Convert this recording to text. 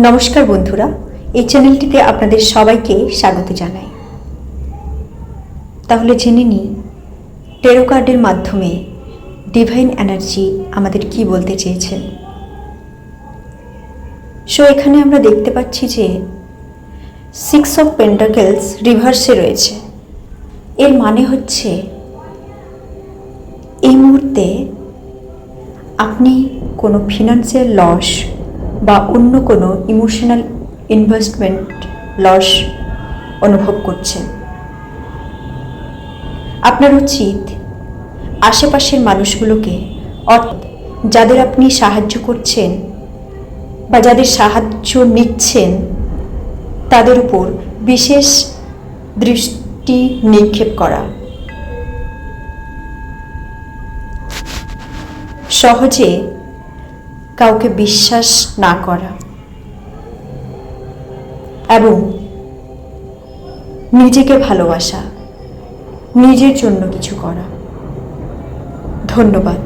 নমস্কার বন্ধুরা, এই চ্যানেলটিতে আপনাদের সবাইকে স্বাগত জানাই। তাহলে জেনে নিই ট্যারো কার্ডের মাধ্যমে ডিভাইন এনার্জি আমাদের কি বলতে চেয়েছেন। এখানে আমরা দেখতে পাচ্ছি যে 6 অফ পেন্টাকেলস রিভার্সে রয়েছে। এর মানে হচ্ছে এই মুহূর্তে আপনি কোনো ফিনান্সিয়াল লস বা অন্য কোনো ইমোশনাল ইনভেস্টমেন্ট লস অনুভব করছেন। আপনার উচিত আশেপাশের মানুষগুলোকে, অর্থাৎ যাদের আপনি সাহায্য করছেন বা যাদের সাহায্য নিচ্ছেন, তাদের উপর বিশেষ দৃষ্টি নিক্ষেপ করা, সহজে কাউকে বিশ্বাস না করা এবং নিজেকে ভালোবাসা, নিজের জন্য কিছু করা। ধন্যবাদ।